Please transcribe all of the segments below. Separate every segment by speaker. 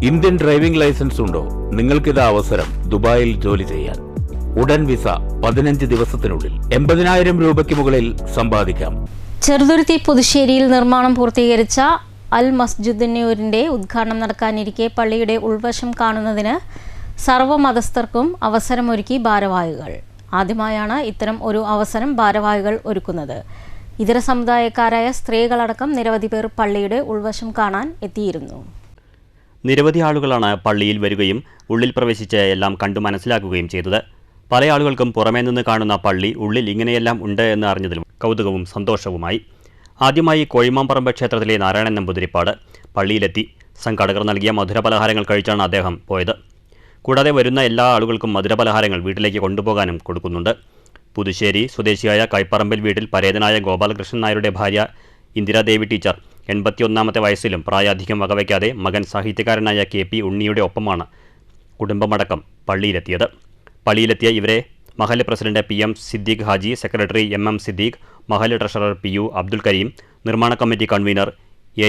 Speaker 1: Indian driving licence ഉണ്ടോ? നിങ്ങൾക്കിത് അവസരം ദുബായിൽ ജോലി ചെയ്യാൻ. ഉടൻ വിസ 15 ദിവസത്തിനുള്ളിൽ 80,000 രൂപയ്ക്ക് മുകളിൽ സമ്പാദിക്കാം.
Speaker 2: ചെറുതുരുത്തി പുതുശ്ശേരിയിൽ നിർമ്മാണം പൂർത്തീകരിച്ച അൽ മസ്ജിദുന്നൂരിന്റെ ഉദ്ഘാടനം നടക്കാനിരിക്കെ പള്ളിയുടെ ഉൾവശം കാണുന്നതിന് സർവ്വമതസ്ഥർക്കും അവസരമൊരുക്കി ഭാരവാഹികൾ. ആദ്യമായാണ് ഇത്തരം ഒരു അവസരം ഭാരവാഹികൾ ഒരുക്കുന്നത്. ഇതര സമുദായക്കാരായ സ്ത്രീകളടക്കം നിരവധി പേർ പള്ളിയുടെ ഉൾവശം കാണാൻ എത്തിയിരുന്നു.
Speaker 3: നിരവധി ആളുകളാണ് പള്ളിയിൽ വരികയും ഉള്ളിൽ പ്രവേശിച്ച് എല്ലാം കണ്ടു മനസ്സിലാക്കുകയും ചെയ്തത്. പല ആളുകൾക്കും പുറമേ നിന്ന് കാണുന്ന പള്ളി ഉള്ളിൽ ഇങ്ങനെയെല്ലാം ഉണ്ട് എന്ന് അറിഞ്ഞതിൽ കൗതുകവും സന്തോഷവുമായി. ആദ്യമായി കോഴിമാമ്പറമ്പ് ക്ഷേത്രത്തിലെ നാരായണൻ നമ്പൂതിരിപ്പാട് പള്ളിയിലെത്തി. സംഘാടകർ നൽകിയ മധുരപലഹാരങ്ങൾ കഴിച്ചാണ് അദ്ദേഹം പോയത്. കൂടാതെ വരുന്ന എല്ലാ ആളുകൾക്കും മധുരപലഹാരങ്ങൾ വീട്ടിലേക്ക് കൊണ്ടുപോകാനും കൊടുക്കുന്നുണ്ട്. പുതുശ്ശേരി സ്വദേശിയായ കൈപ്പറമ്പിൽ വീട്ടിൽ പരേതനായ ഗോപാലകൃഷ്ണൻ നായരുടെ ഭാര്യ ഇന്ദിരാദേവി ടീച്ചർ 81ാമത്തെ വയസ്സിലും പ്രായാധിക്യം വകവയ്ക്കാതെ മകൻ സാഹിത്യകാരനായ KP ഉണ്ണിയുടെ ഒപ്പമാണ് കുടുംബമടക്കം പള്ളിയിലെത്തിയത്. പള്ളിയിലെത്തിയ ഇവരെ മഹല്ല് president PM Siddique Haji, secretary MM Siddique, മഹല്ല് ട്രഷറർ PU അബ്ദുൽ കരീം, നിർമ്മാണ committee convener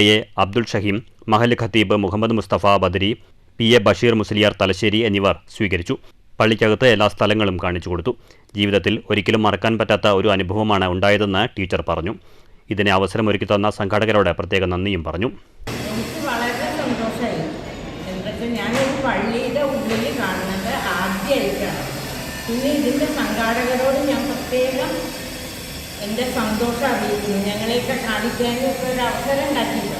Speaker 3: AA Abdul Shaheem, മഹല്ല് ഖത്തീബ് മുഹമ്മദ് മുസ്തഫ ബദരി, PA ബഷീർ മുസ്ലിയാർ തലശ്ശേരി എന്നിവർ സ്വീകരിച്ചു. പള്ളിക്കകത്ത് എല്ലാ സ്ഥലങ്ങളും കാണിച്ചു കൊടുത്തു. ജീവിതത്തിൽ ഒരിക്കലും മറക്കാൻ പറ്റാത്ത ഒരു അനുഭവമാണ് ഉണ്ടായതെന്ന് ടീച്ചർ പറഞ്ഞു. ഇതിനെ അവസരമൊരുക്കി തന്ന സംഘാടകരോട് പ്രത്യേക നന്ദിയും പറഞ്ഞു.
Speaker 4: എനിക്ക് വളരെ സന്തോഷമായി. എന്തൊക്കെ ഞാനൊരു പള്ളിയുടെ ഉള്ളിൽ കാണുന്നത് ആദ്യമായിട്ടാണ്. പിന്നെ ഇതിൻ്റെ സംഘാടകരോട് ഞാൻ പ്രത്യേകം എൻ്റെ സന്തോഷം അറിയിക്കുന്നു. ഞങ്ങളെയൊക്കെ കാണിക്കാനും ഒക്കെ ഒരു അവസരം ഉണ്ടാക്കിയില്ല.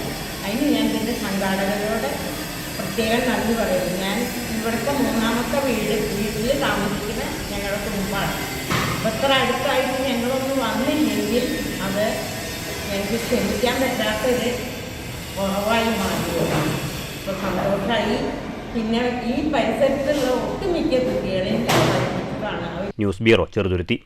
Speaker 4: അതിന് ഞാൻ ഇതിൻ്റെ സംഘാടകരോട് പ്രത്യേകം നന്ദി പറയുന്നു. ഞാൻ ഇവിടുത്തെ 3ാമത്തെ വീട്ടിൽ താമസിക്കുന്ന ഞങ്ങളുടെ കുടുംബമാണ്. അപ്പോൾ ഇത്ര അടുത്തായിട്ട് ഞങ്ങളൊന്ന് വന്നില്ലെങ്കിൽ അത് എനിക്ക് ക്ഷമിക്കാൻ പറ്റാത്തൊരു കുറവായി മാറിയതാണ്. ഇപ്പോൾ സന്തോഷമായി. പിന്നെ ഈ പരിസരത്തുള്ള ഒട്ടുമിക്ക കുട്ടികളെയും ഞാൻ പഠിപ്പിച്ചതാണ്.
Speaker 3: News bureau, Cheruthuruthy.